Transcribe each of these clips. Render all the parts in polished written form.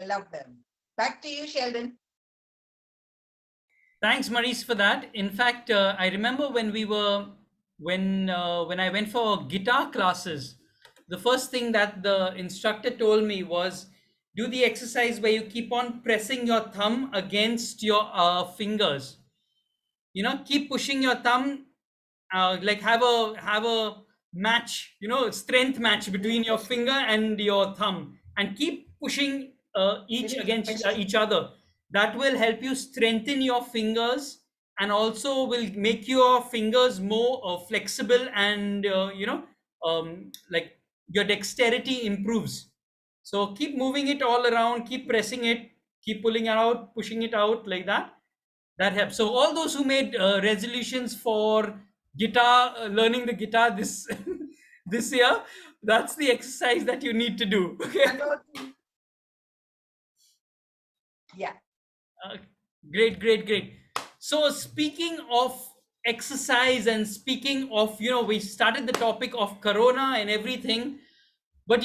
I love them. Back to you, Sheldon. Thanks, Maurice, for that. In fact, I remember when I went for guitar classes, the first thing that the instructor told me was do the exercise where you keep on pressing your thumb against your fingers. Keep pushing your thumb, like have a match, strength match between your finger and your thumb, and keep pushing each against each other. That will help you strengthen your fingers, and also will make your fingers more flexible, and like your dexterity improves. So keep moving it all around, keep pressing it, keep pulling it out, pushing it out, like that. That helps. So all those who made resolutions for guitar, learning the guitar this this year, that's the exercise that you need to do. Okay. Yeah. Uh, Great, great, great. So speaking of exercise, and speaking of, we started the topic of Corona and everything, but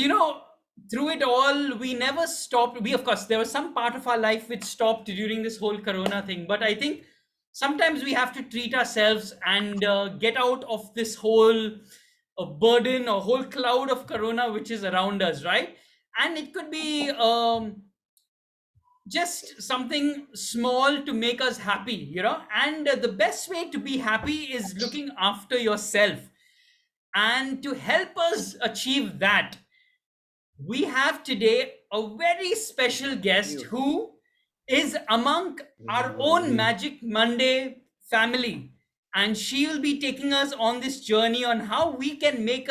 through it all, we never stopped. We, of course, there was some part of our life which stopped during this whole Corona thing, but I think sometimes we have to treat ourselves and get out of this whole burden or whole cloud of Corona which is around us, right? And it could be just something small to make us happy, and the best way to be happy is looking after yourself. And to help us achieve that, we have today a very special guest who is among our own Magic Monday family, and she will be taking us on this journey on how we can make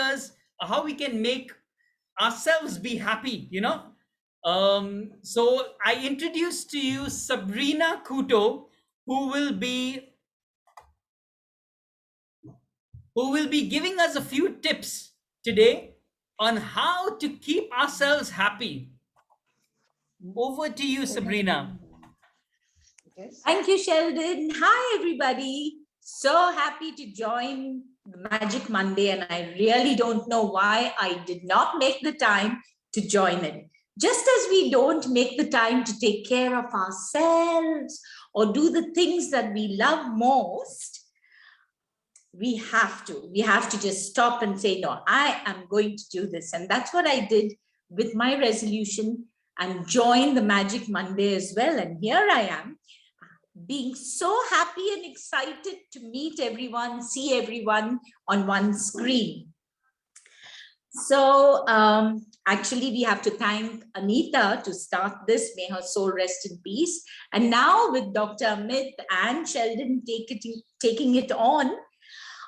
ourselves be happy. So I introduce to you Sabrina Kuto, who will be giving us a few tips today on how to keep ourselves happy. Over to you, Sabrina. Thank you, Sheldon. Hi, everybody. So happy to join the Magic Monday, and I really don't know why I did not make the time to join it. Just as we don't make the time to take care of ourselves or do the things that we love most, we have to just stop and say, no, I am going to do this. And that's what I did with my resolution and join the Magic Monday as well. And here I am, being so happy and excited to meet everyone, see everyone on one screen. So actually, we have to thank Anita to start this. May her soul rest in peace. And now with Dr. Amit and Sheldon taking it on,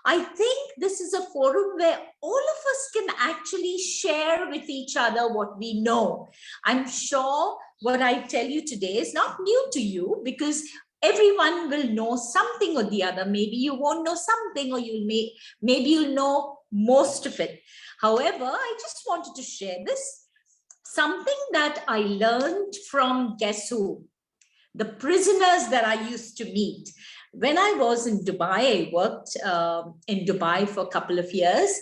I think this is a forum where all of us can actually share with each other what we know. I'm sure what I tell you today is not new to you, because everyone will know something or the other. Maybe you won't know something, or maybe you'll know most of it. However, I just wanted to share this. Something that I learned from, guess who? The prisoners that I used to meet. When I was in Dubai, I worked in Dubai for a couple of years.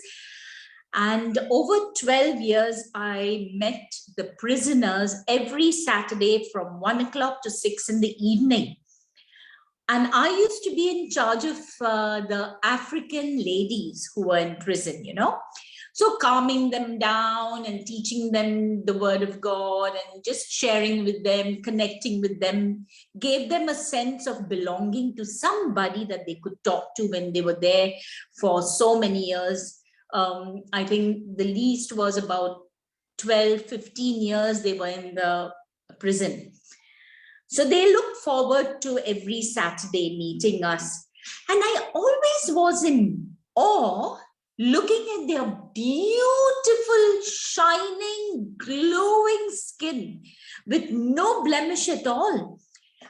And over 12 years, I met the prisoners every Saturday from 1 o'clock to 6 in the evening. And I used to be in charge of the African ladies who were in prison, So calming them down and teaching them the word of God and just sharing with them, connecting with them, gave them a sense of belonging to somebody that they could talk to when they were there for so many years. I think the least was about 12, 15 years they were in the prison. So they look forward to every Saturday meeting us. And I always was in awe looking at their beautiful, shining, glowing skin with no blemish at all.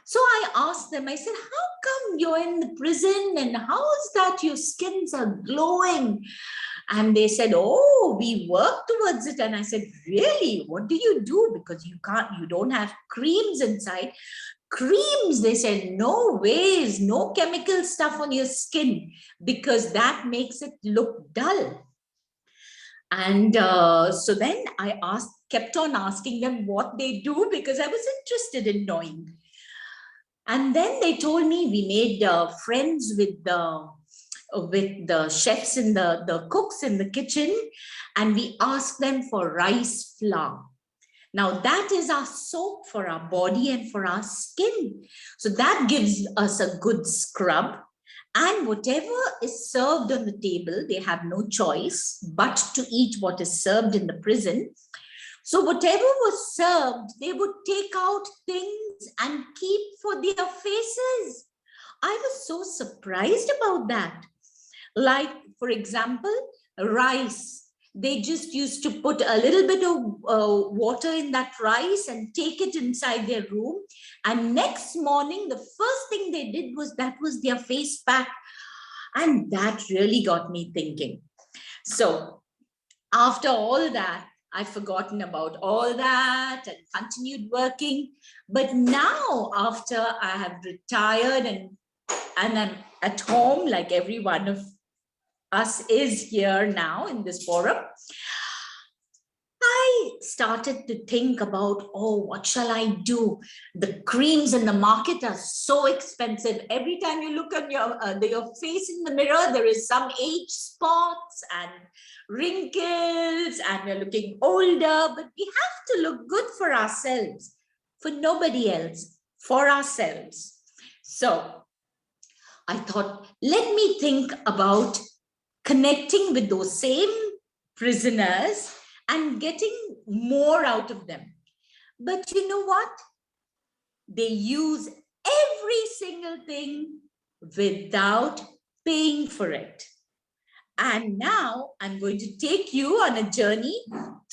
So I asked them, I said, how come you're in the prison and how is that your skins are glowing? And they said, oh, we work towards it. And I said, really? What do you do? Because you don't have creams inside. Creams, they said, no ways, no chemical stuff on your skin, because that makes it look dull. And so then I kept on asking them what they do because I was interested in knowing. And then they told me we made friends with the chefs in the cooks in the kitchen, and we asked them for rice flour. Now that is our soap for our body and for our skin. So that gives us a good scrub. And whatever is served on the table, they have no choice but to eat what is served in the prison. So whatever was served, they would take out things and keep for their faces. I was so surprised about that. Like, for example, rice. They just used to put a little bit of water in that rice and take it inside their room. And next morning, the first thing they did was that was their face pack. And that really got me thinking. So after all that, I've forgotten about all that and continued working. But now, after I have retired and I'm at home, like every one of us is here now in this forum, I started to think about, oh, what shall I do? The creams in the market are so expensive. Every time you look on your face in the mirror, there is some age spots and wrinkles, and we're looking older, but we have to look good for ourselves, for nobody else, for ourselves. So I thought, let me think about connecting with those same prisoners and getting more out of them. But you know what? They use every single thing without paying for it. And now I'm going to take you on a journey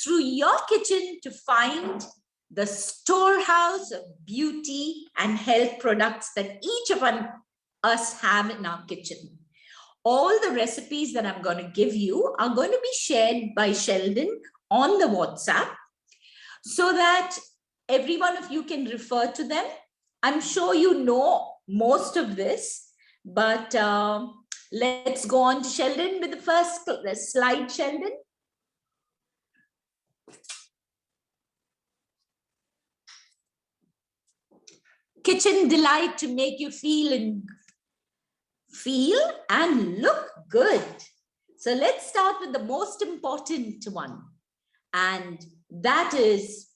through your kitchen to find the storehouse of beauty and health products that each of us have in our kitchen. All the recipes that I'm going to give you are going to be shared by Sheldon on the WhatsApp so that every one of you can refer to them. I'm sure you know most of this, but let's go on to Sheldon with the first slide, Sheldon. Kitchen delight to make you feel and look good. So let's start with the most important one. And that is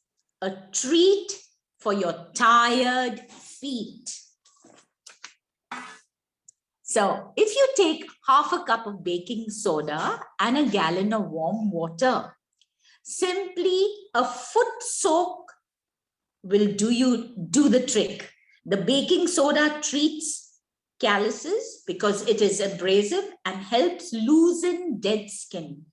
a treat for your tired feet. So if you take half a cup of baking soda and a gallon of warm water, simply a foot soak will do the trick. The baking soda treats calluses because it is abrasive and helps loosen dead skin.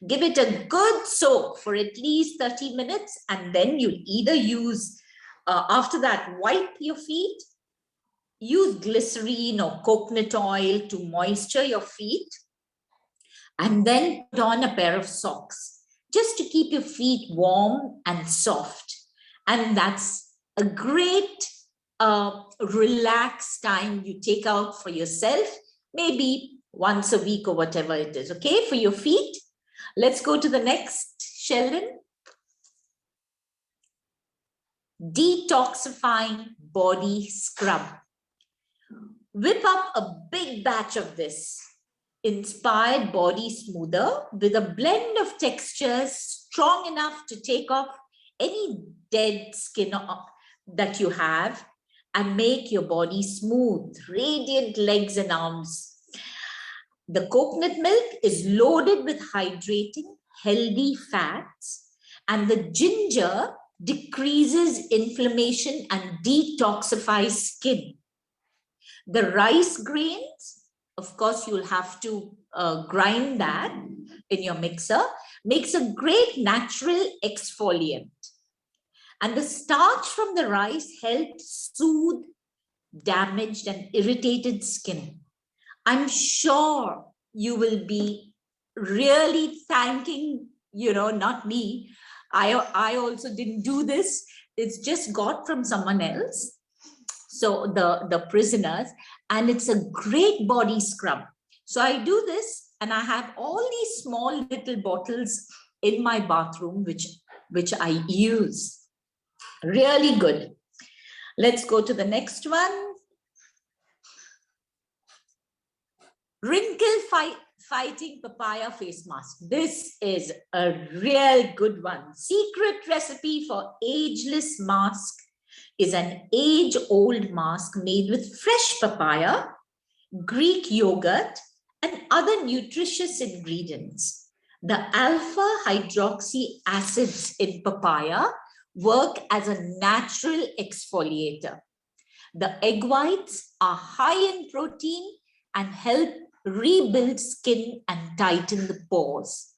Give it a good soak for at least 30 minutes, and then you'll either use, after that, wipe your feet, use glycerine or coconut oil to moisture your feet, and then put on a pair of socks just to keep your feet warm and soft. And that's a great relaxed time you take out for yourself, maybe once a week or whatever it is, okay, for your feet. Let's go to the next, Sheldon. Detoxifying body scrub. Whip up a big batch of this inspired body smoother with a blend of textures strong enough to take off any dead skin that you have and make your body smooth, radiant legs and arms. The coconut milk is loaded with hydrating, healthy fats, and the ginger decreases inflammation and detoxifies skin. The rice grains, of course, you'll have to grind that in your mixer, makes a great natural exfoliant. And the starch from the rice helps soothe damaged and irritated skin. I'm sure you will be really thanking, not me. I also didn't do this. It's just got from someone else. So the prisoners, and it's a great body scrub. So I do this And I have all these small little bottles in my bathroom, which I use. Really good. Let's go to the next one. Fighting papaya face mask. This is a real good one. Secret recipe for ageless mask is an age-old mask made with fresh papaya, Greek yogurt, and other nutritious ingredients. The alpha hydroxy acids in papaya work as a natural exfoliator. The egg whites are high in protein and help rebuild skin and tighten the pores.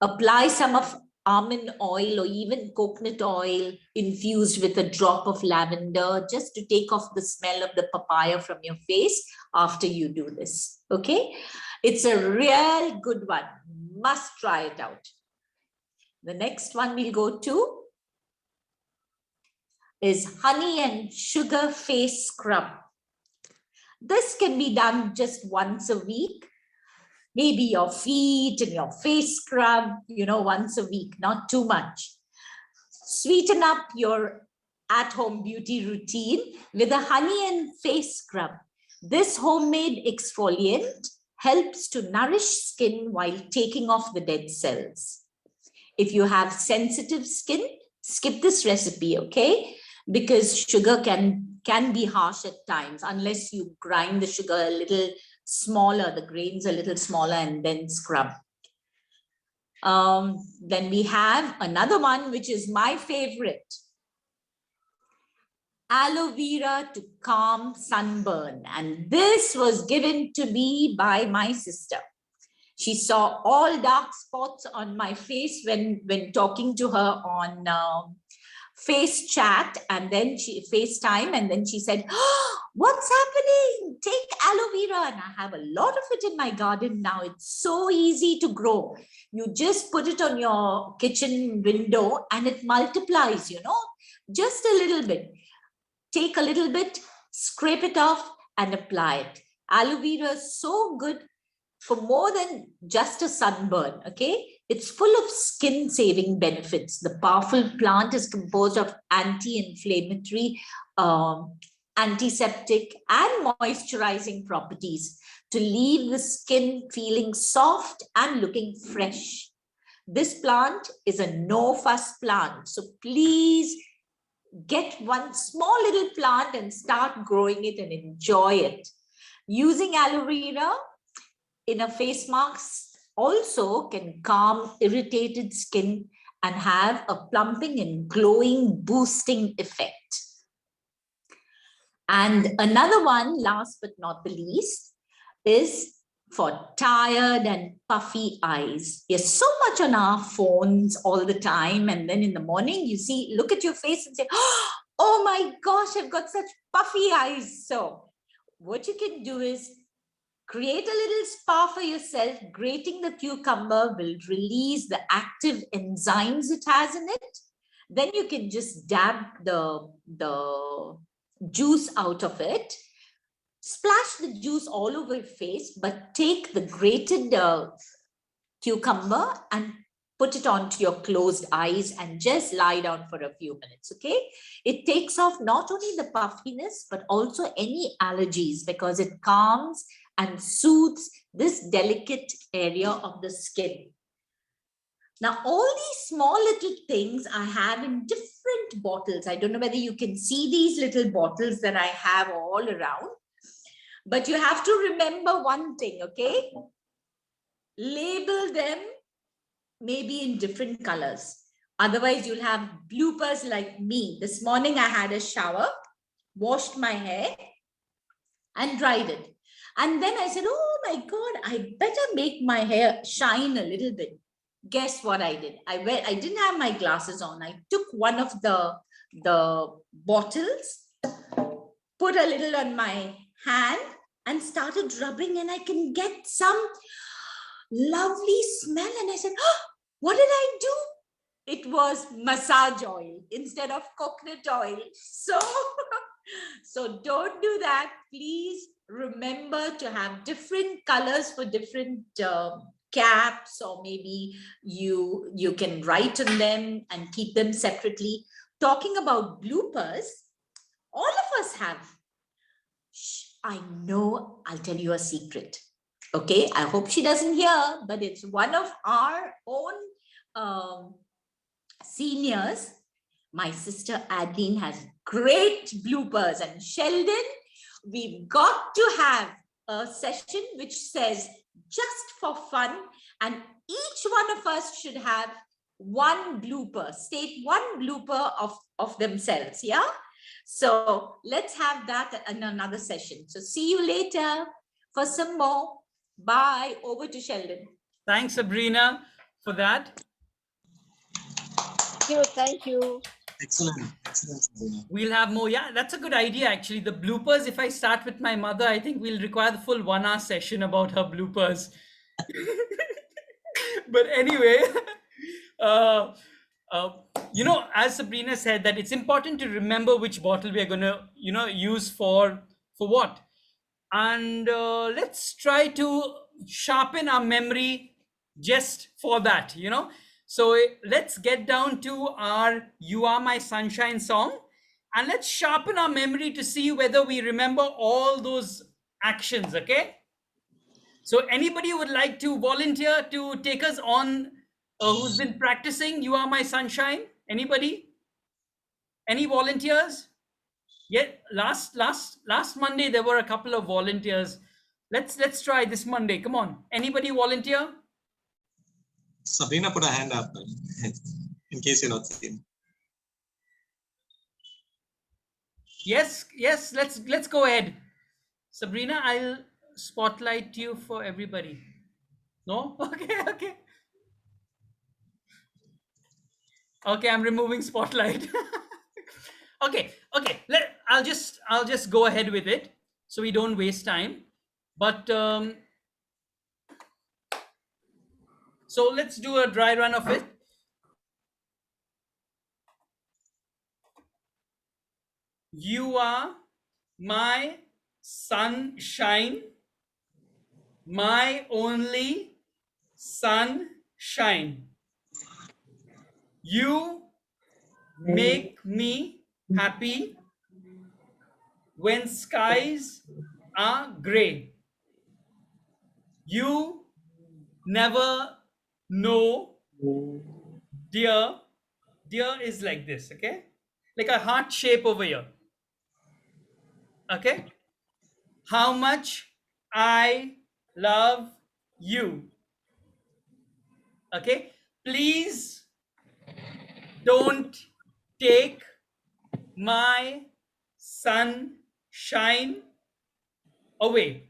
Apply some of almond oil or even coconut oil infused with a drop of lavender just to take off the smell of the papaya from your face after you do this. Okay, it's a real good one. Must try it out. The next one we'll go to is honey and sugar face scrub. This can be done just once a week. Maybe your feet and your face scrub, once a week, not too much. Sweeten up your at-home beauty routine with a honey and face scrub. This homemade exfoliant helps to nourish skin while taking off the dead cells. If you have sensitive skin, skip this recipe, okay? Because sugar can be harsh at times unless you grind the sugar a little smaller, the grains a little smaller, and then scrub. Then we have another one, which is my favorite. Aloe vera to calm sunburn. And this was given to me by my sister. She saw all dark spots on my face when talking to her on face chat, and then FaceTime, and then she said, oh, what's happening? Take aloe vera. And I have a lot of it in my garden now. It's so easy to grow. You just put it on your kitchen window and it multiplies, just a little bit. Take a little bit, scrape it off and apply it. Aloe vera is so good for more than just a sunburn, okay? It's full of skin-saving benefits. The powerful plant is composed of anti-inflammatory, antiseptic, and moisturizing properties to leave the skin feeling soft and looking fresh. This plant is a no-fuss plant, so please get one small little plant and start growing it and enjoy it. Using aloe vera in a face mask also can calm irritated skin and have a plumping and glowing, boosting effect. And another one, last but not the least, is for tired and puffy eyes. You're so much on our phones all the time, and then in the morning you look at your face and say, oh my gosh, I've got such puffy eyes. So what you can do is create a little spa for yourself. Grating the cucumber will release the active enzymes it has in it. Then you can just dab the juice out of it. Splash the juice all over your face, but take the grated cucumber and put it onto your closed eyes and just lie down for a few minutes, okay? It takes off not only the puffiness, but also any allergies because it calms and soothes this delicate area of the skin. Now, all these small little things I have in different bottles. I don't know whether you can see these little bottles that I have all around, but you have to remember one thing, okay? Label them maybe in different colors. Otherwise, you'll have bloopers like me. This morning, I had a shower, washed my hair, and dried it. And then I said, oh my God, I better make my hair shine a little bit. Guess what I did? I didn't have my glasses on. I took one of the bottles, put a little on my hand and started rubbing, and I can get some lovely smell. And I said, oh, what did I do? It was massage oil instead of coconut oil. So don't do that. Please remember to have different colors for different caps, or maybe you can write on them and keep them separately. Talking about bloopers, all of us have. Shh, I know, I'll tell you a secret. Okay, I hope she doesn't hear, but it's one of our own um, seniors. My sister Adeline has great bloopers, and Sheldon, we've got to have a session which says just for fun, and each one of us should have one blooper, state one blooper of themselves. Yeah. So let's have that in another session. So see you later for some more. Bye. Over to Sheldon. Thanks, Sabrina, for that. Thank you. Excellent. Excellent, Sabrina. We'll have more. Yeah, that's a good idea, actually. The bloopers, if I start with my mother, I think we'll require the full 1 hour session about her bloopers. But anyway, uh, as Sabrina said, that it's important to remember which bottle we are going to, use for what. And let's try to sharpen our memory just for that, So let's get down to our You Are My Sunshine song, and let's sharpen our memory to see whether we remember all those actions, okay? So anybody would like to volunteer to take us on, who's been practicing You Are My Sunshine? Anybody? Any volunteers? Yeah, last Monday there were a couple of volunteers. Let's try this Monday. Come on. Anybody volunteer? Sabrina put her hand up in case you're not seen. Yes, let's go ahead. Sabrina, I'll spotlight you for everybody. No? Okay. Okay, I'm removing spotlight. Okay. I'll just go ahead with it so we don't waste time. But so let's do a dry run of it. You are my sunshine, my only sunshine. You make me happy when skies are gray. You never know, dear. Dear is like this, okay? Like a heart shape over here. Okay? How much I love you. Okay? Please don't take my sunshine away.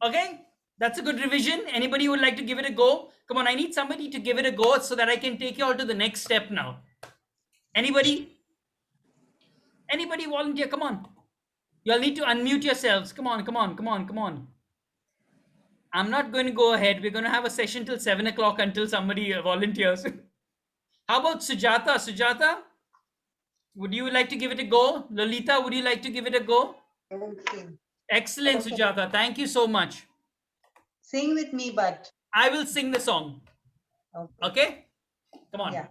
Okay? That's a good revision. Anybody would like to give it a go? Come on, I need somebody to give it a go so that I can take you all to the next step now. Anybody? Anybody volunteer? Come on. You all need to unmute yourselves. Come on. I'm not going to go ahead. We're going to have a session till 7 o'clock until somebody volunteers. How about Sujata? Sujata, would you like to give it a go? Lolita, would you like to give it a go? Okay. Excellent, Sujata. Thank you so much. Sing with me, but. I will sing the song. Okay? Come on. Yeah.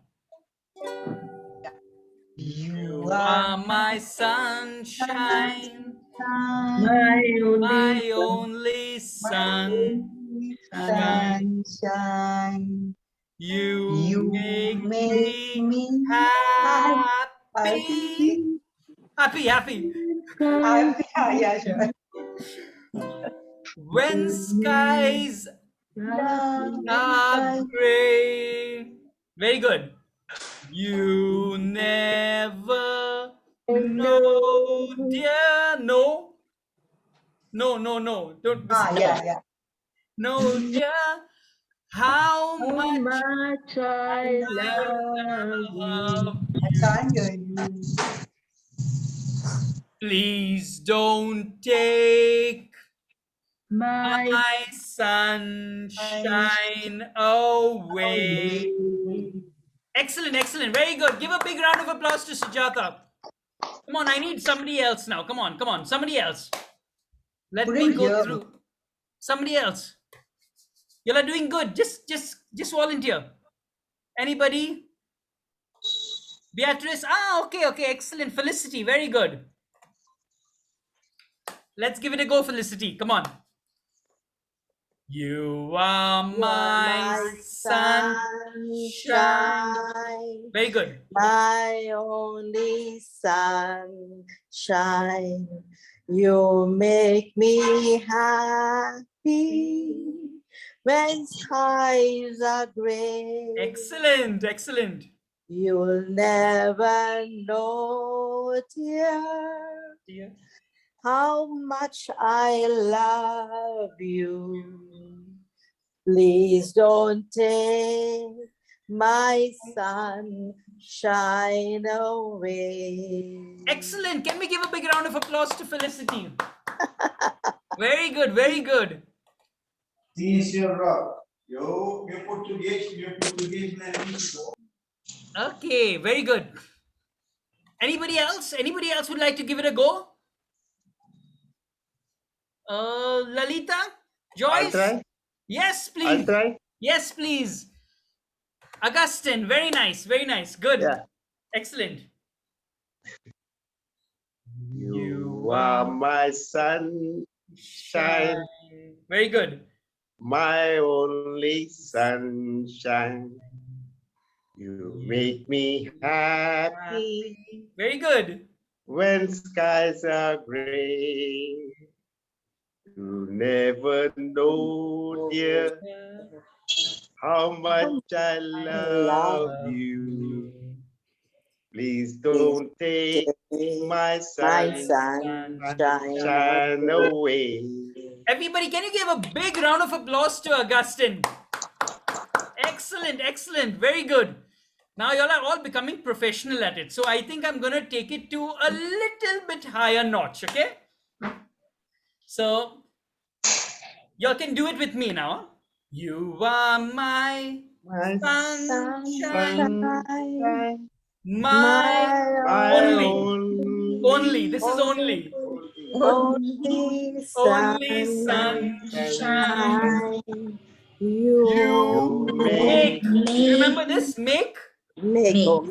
You are my sunshine, my only sunshine. sunshine. You make me happy. happy. Yeah, sure. When skies are gray. Very good. You never know, dear. No. Don't. Yeah. No, dear. How much I love I can't hear you. Please don't take my my sunshine away. Excellent. Very good. Give a big round of applause to Sujata. Come on, I need somebody else now. Come on, somebody else. Let me Couldn't go hear. through. Somebody else. You are doing good. Just volunteer. Anybody? Beatrice. Ah, okay, excellent. Felicity, very good. Let's give it a go, Felicity. Come on. You are my sunshine. sunshine, Very good. my only sunshine. You make me happy when skies are gray. Excellent, excellent. You'll never know, dear, Dear. how much I love you. Please don't take my sunshine away. Excellent. Can we give a big round of applause to Felicity? Very good, very good. Sim, senhor Rob. Meu português não é muito bom. Okay, very good. Anybody else? Anybody else would like to give it a go? Lalita? Joyce? I'll try. Yes, I'll please. try. Yes, please. Augustine, very nice, very nice. Good. Yeah. Excellent. You are my sunshine, Very good. my only sunshine. You make me happy Very good. when skies are gray. You never know, dear, how much I love you. Please don't take my sunshine away. Everybody, can you give a big round of applause to Augustine? Excellent, excellent. Very good. Now y'all are all becoming professional at it. So I think I'm going to take it to a little bit higher notch, okay? So y'all can do it with me now. You are my sunshine, my only. This is only. Only sunshine. You make. You remember this? Make. You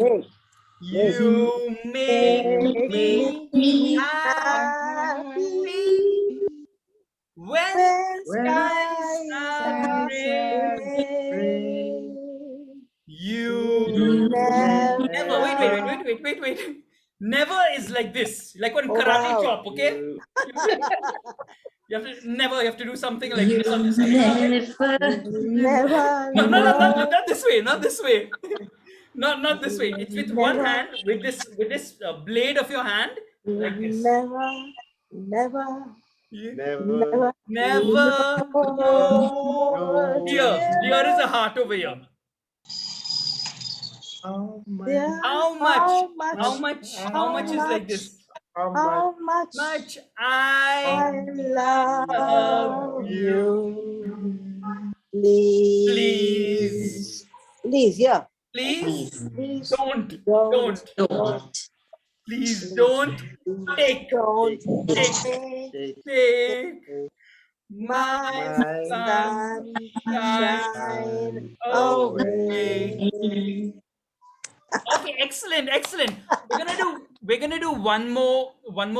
make me happy when skies are gray. You never. Wait. Never is like this, like one karate chop. Okay. You have to never. You have to do something like this on this. No, not this way. Not this way. Not this way. It's with one hand, with this blade of your hand, like this. Never. Never know. Here is a heart over here. How much is like this? How much I love you. Please, yeah. Please don't. Please don't take my sunshine away. Okay, excellent. We're gonna do one more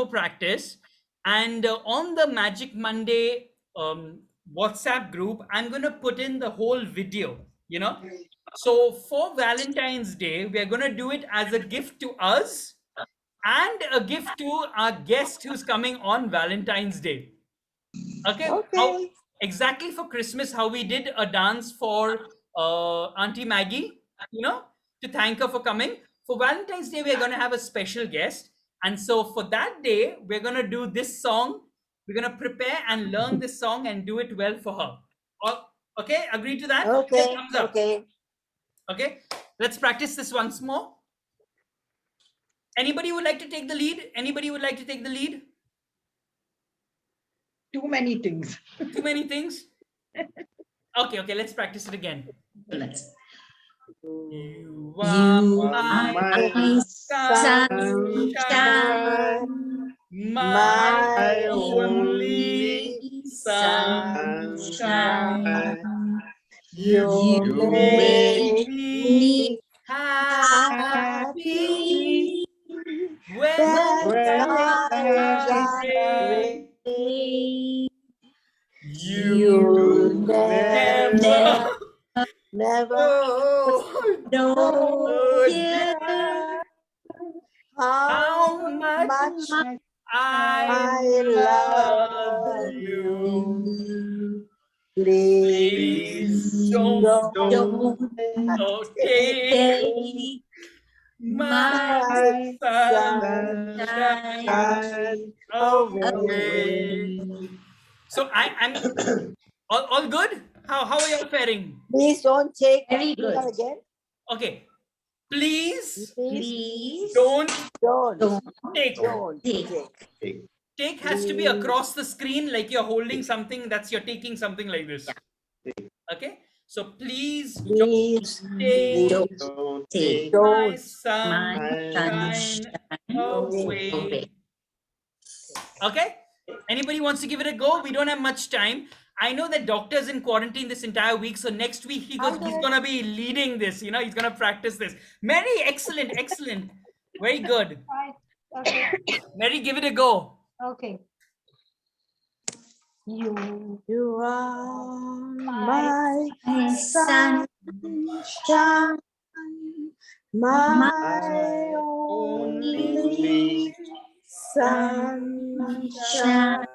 practice, and on the Magic Monday WhatsApp group, I'm gonna put in the whole video. So for Valentine's Day, we're gonna do it as a gift to us and a gift to our guest who's coming on Valentine's Day. Okay. Exactly for Christmas, how we did a dance for Auntie Maggie, to thank her for coming. For Valentine's Day, we're going to have a special guest. And so for that day, we're going to do this song. We're going to prepare and learn this song and do it well for her. Okay, agree to that? Thumbs up. Okay, let's practice this once more. Anybody would like to take the lead? Too many things. Too many things? Okay, let's practice it again. You are my sunshine, my only only sunshine. sunshine. You You make make me me happy happy. when When When skies skies skies are are gray. gray, You you you never never, never know, No, oh dear, dear, how how much much I I love love you. you. Please Please don't please don't don't take take take my my my my sunshine sunshine sunshine away. away. away. So I'm all good. How are you all faring? Please don't take. Very Do that good. again. Okay, please Please Please don't don't, don't take. don't take. take. Take has to be Please, across the screen, like you're holding something. That's you're taking something like this. Okay, so please don't please, take Don't please don't take take my don't my sunshine sunshine away. away. Okay, anybody wants to give it a go? We don't have much time. I know that doctor's in quarantine this entire week, so next week he's gonna be leading this. He's gonna practice this. Mary, excellent, excellent, very good. Right. Okay. Mary, give it a go. Okay. You You are my My sunshine, my my only only sunshine. sunshine,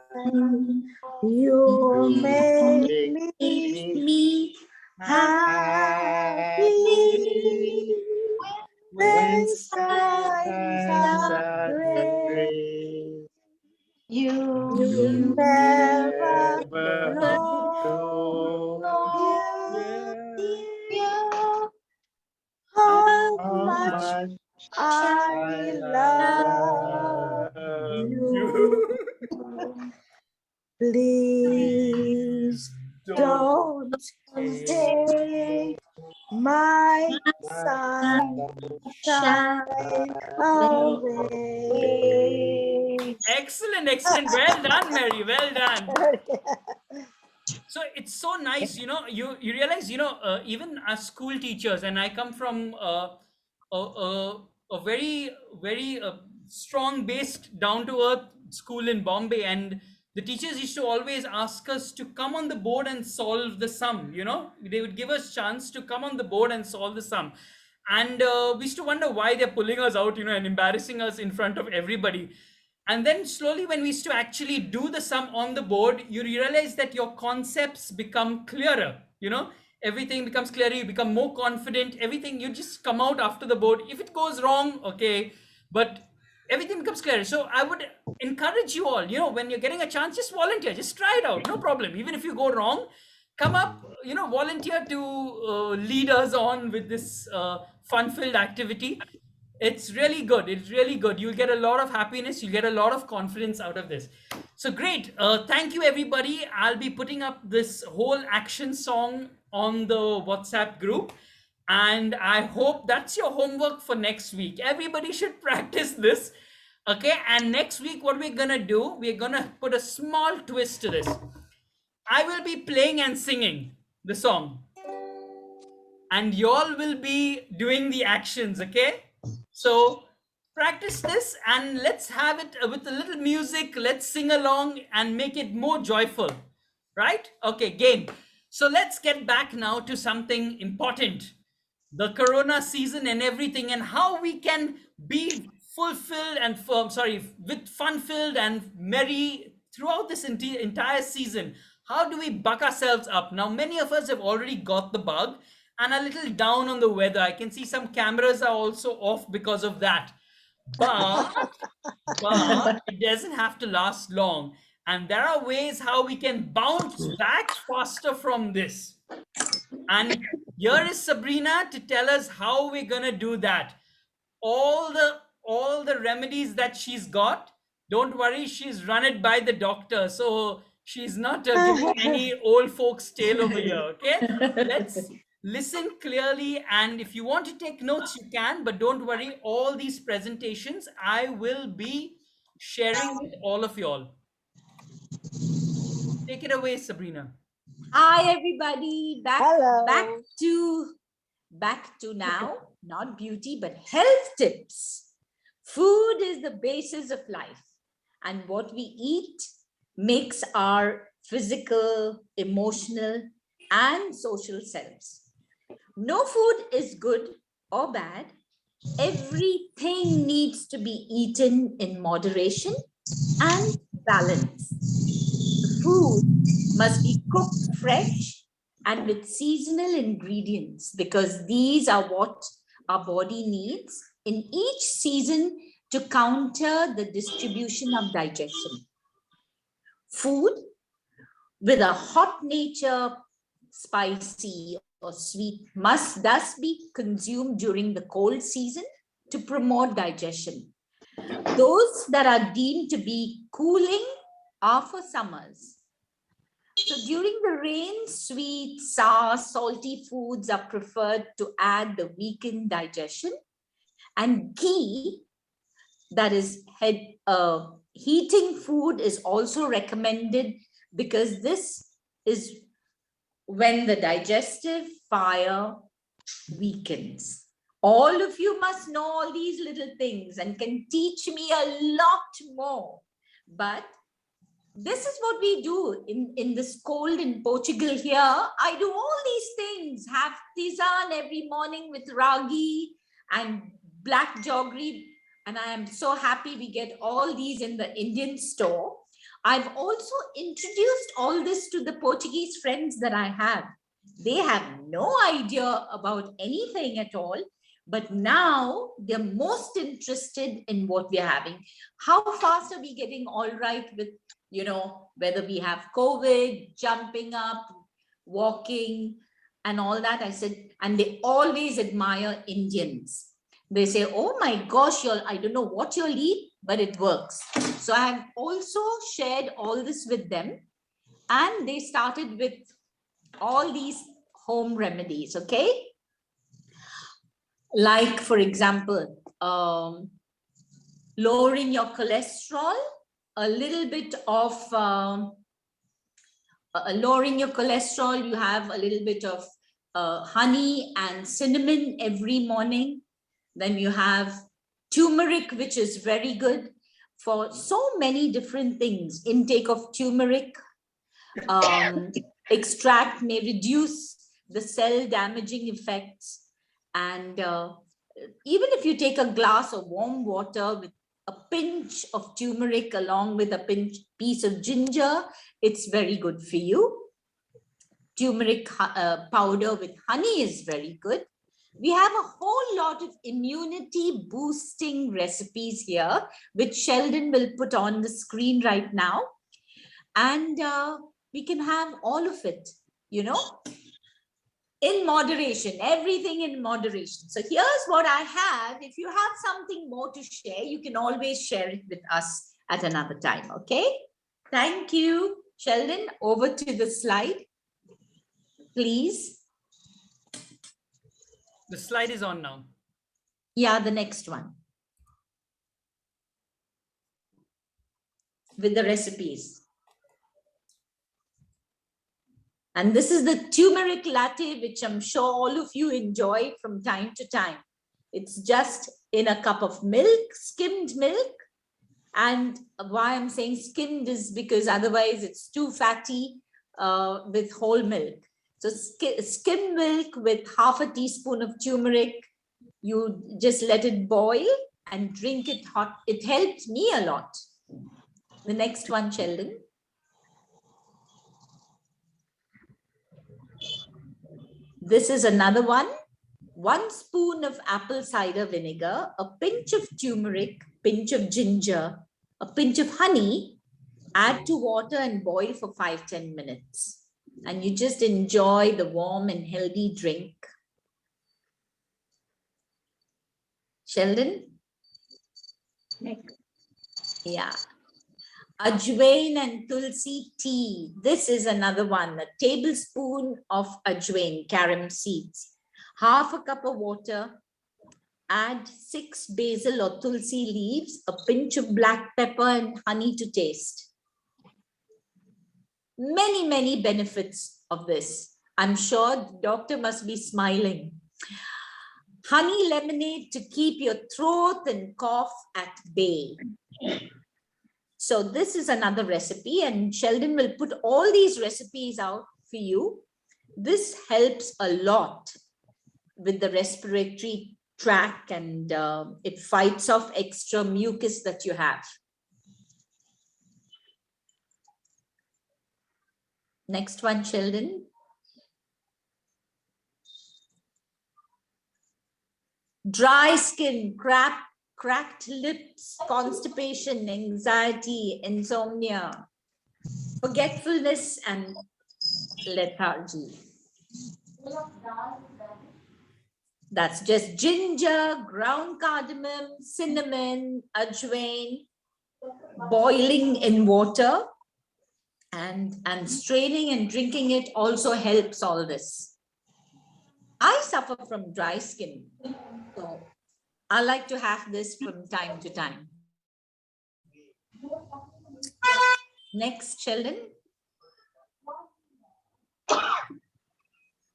You you make make me me me happy happy when when skies skies are are gray. gray. you You You never never know, know dear, how how much much I I love love you. Please don't take my sunshine away. Excellent, excellent. Well done, Mary. Well done. So it's so nice, you realize, even as school teachers, and I come from a very very strong based down to earth school in Bombay, and the teachers used to always ask us to come on the board and solve the sum. They would give us chance to come on the board and solve the sum, and we used to wonder why they're pulling us out, and embarrassing us in front of everybody. And then slowly, when we used to actually do the sum on the board, you realize that your concepts become clearer. Everything becomes clearer. You become more confident. Everything, you just come out after the board. If it goes wrong, okay, but everything becomes clearer. So I would encourage you all, when you're getting a chance, just volunteer, just try it out. No problem. Even if you go wrong, come up, volunteer to lead us on with this fun-filled activity. It's really good. It's really good. You'll get a lot of happiness. You'll get a lot of confidence out of this. So great. Thank you, everybody. I'll be putting up this whole action song on the WhatsApp group. And I hope that's your homework for next week. Everybody should practice this. Okay. And next week, what we're going to do, we're going to put a small twist to this. I will be playing and singing the song, and y'all will be doing the actions. Okay, so practice this, and let's have it with a little music. Let's sing along and make it more joyful, right? Okay, game. So let's get back now to something important, the corona season and everything, and how we can be fulfilled and with fun filled and merry throughout this entire season. How do we buck ourselves up? Now, many of us have already got the bug and a little down on the weather. I can see some cameras are also off because of that, but it doesn't have to last long, and there are ways how we can bounce back faster from this. And here is Sabrina to tell us how we're gonna do that. All the remedies that she's got, don't worry, she's run it by the doctor, so she's not giving any old folks tale over here. Okay, let's listen clearly, and if you want to take notes, you can, but don't worry, all these presentations I will be sharing with all of y'all. Take it away, Sabrina. Hi, everybody. Hello. Back to now, not beauty, but health tips. Food is the basis of life, and what we eat makes our physical, emotional, and social selves. No food is good or bad. Everything needs to be eaten in moderation and balance. The food must be cooked fresh and with seasonal ingredients, because these are what our body needs in each season to counter the distribution of digestion. Food with a hot nature, spicy or sweet, must thus be consumed during the cold season to promote digestion. Those that are deemed to be cooling are for summers. So during the rain, sweet, sour, salty foods are preferred to add the weakened digestion. And ghee, that is heating food, is also recommended, because this is when the digestive fire weakens. All of you must know all these little things and can teach me a lot more. But this is what we do in this cold in Portugal here. I do all these things, have tisane every morning with ragi and black jaggery. And I am so happy we get all these in the Indian store. I've also introduced all this to the Portuguese friends that I have. They have no idea about anything at all, but now they're most interested in what we're having. How fast are we getting all right with, whether we have COVID, jumping up, walking, and all that? I said, and they always admire Indians. They say, oh my gosh, I don't know what you'll eat, but it works. So I have also shared all this with them, and they started with all these home remedies, okay? Like, for example, lowering your cholesterol, a little bit of lowering your cholesterol, you have a little bit of honey and cinnamon every morning. Then you have turmeric, which is very good for so many different things. Intake of turmeric extract may reduce the cell damaging effects. And even if you take a glass of warm water with a pinch of turmeric along with a piece of ginger, it's very good for you. Turmeric powder with honey is very good. We have a whole lot of immunity boosting recipes here, which Sheldon will put on the screen right now. And we can have all of it, in moderation, everything in moderation. So here's what I have. If you have something more to share, you can always share it with us at another time, okay? Thank you. Sheldon, over to the slide, please. The slide is on now. Yeah, the next one. With the recipes. And this is the turmeric latte, which I'm sure all of you enjoy from time to time. It's just in a cup of milk, skimmed milk. And why I'm saying skimmed is because otherwise it's too fatty with whole milk. So skim milk with half a teaspoon of turmeric. You just let it boil and drink it hot. It helped me a lot. The next one, Sheldon. This is another one. 1 spoon of apple cider vinegar, a pinch of turmeric, pinch of ginger, a pinch of honey, add to water and boil for 5-10 minutes. And you just enjoy the warm and healthy drink. Sheldon? Yeah. Ajwain and tulsi tea. This is another one. A tablespoon of ajwain, carom seeds. Half a cup of water. Add 6 basil or tulsi leaves, a pinch of black pepper and honey to taste. Many, many benefits of this. I'm sure the doctor must be smiling. Honey lemonade to keep your throat and cough at bay. So this is another recipe, and Sheldon will put all these recipes out for you. This helps a lot with the respiratory tract, and it fights off extra mucus that you have. Next one, Sheldon. Dry skin, cracked lips, constipation, anxiety, insomnia, forgetfulness, and lethargy. That's just ginger, ground cardamom, cinnamon, ajwain, boiling in water, and straining and drinking it also helps all this. I suffer from dry skin, so I like to have this from time to time. Next, Sheldon.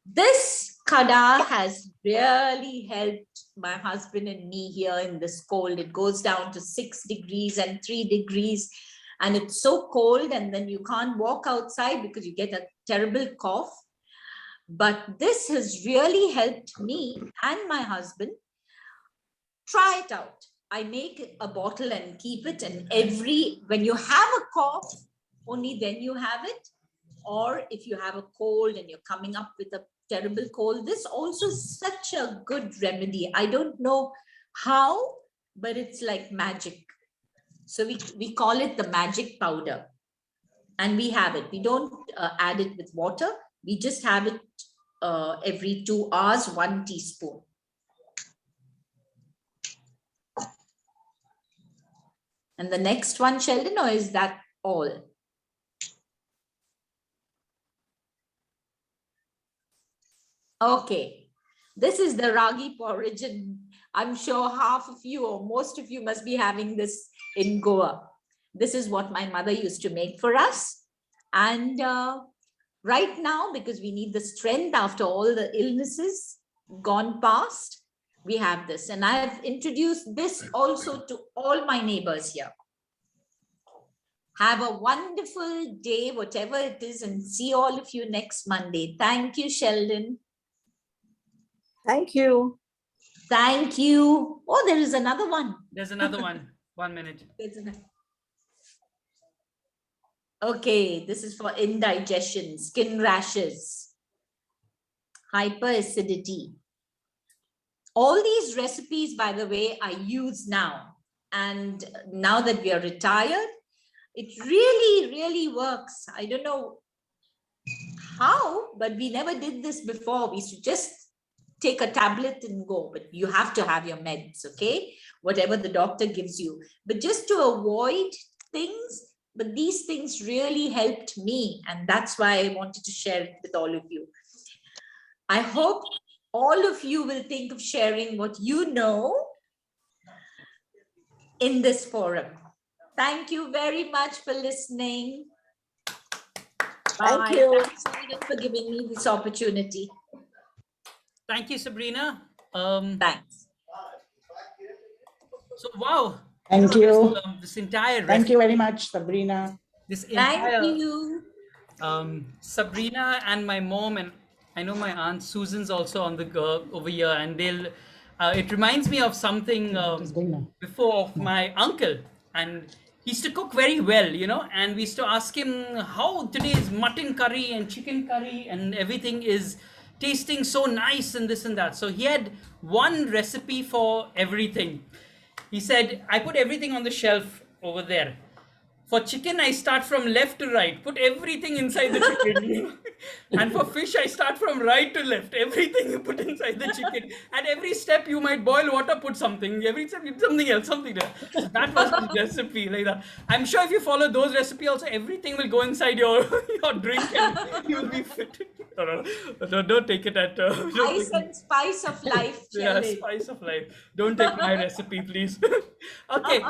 This kada has really helped my husband and me here in this cold. It goes down to 6 degrees and 3 degrees, and it's so cold, and then you can't walk outside because you get a terrible cough. But this has really helped me and my husband. Try it out. I make a bottle and keep it, and when you have a cough, only then you have it. Or if you have a cold and you're coming up with a terrible cold, this also is such a good remedy. I don't know how, but it's like magic. So we call it the magic powder, and we have it. We don't add it with water. We just have it every 2 hours, 1 teaspoon. And the next one, Sheldon, or is that all? Okay, this is the ragi porridge, and I'm sure half of you or most of you must be having this in Goa. This is what my mother used to make for us. And right now, because we need the strength after all the illnesses gone past, we have this. And I've introduced this also to all my neighbors here. Have a wonderful day, whatever it is, and see all of you next Monday. Thank you, Sheldon. Thank you. Thank you. Oh, there is another one. There's another one. 1 minute. Okay, this is for indigestion, skin rashes, hyperacidity. All these recipes, by the way, I use now. And now that we are retired, it really, really works. I don't know how, but we never did this before. We used to just take a tablet and go, but you have to have your meds, okay? Whatever the doctor gives you. But just to avoid things, but these things really helped me, and that's why I wanted to share it with all of you. I hope all of you will think of sharing what you know in this forum. Thank you very much for listening. Thank Bye. you. Thanks, Sheldon, for giving me this opportunity. Thank you, Sabrina. Thanks. So wow. Thank you. This entire Thank you very much, Sabrina. This Thank entire you. Sabrina and my mom, and I know my aunt Susan's also on the over here, and they'll it reminds me of something before of my uncle, and he used to cook very well, you know, and we used to ask him how today's mutton curry and chicken curry and everything is tasting so nice and this and that. So he had one recipe for everything. He said, I put everything on the shelf over there. For chicken, I start from left to right. Put everything inside the chicken. And for fish, I start from right to left. Everything you put inside the chicken. At every step, you might boil water, put something. Every step, you put something else, something else. So that was the recipe, like that. I'm sure if you follow those recipes, also everything will go inside your your drink, and you will be fit. No, don't take it at. Don't Ice take it- and spice of life, yeah, Sheldon. spice of life. Don't take my recipe, please. Okay.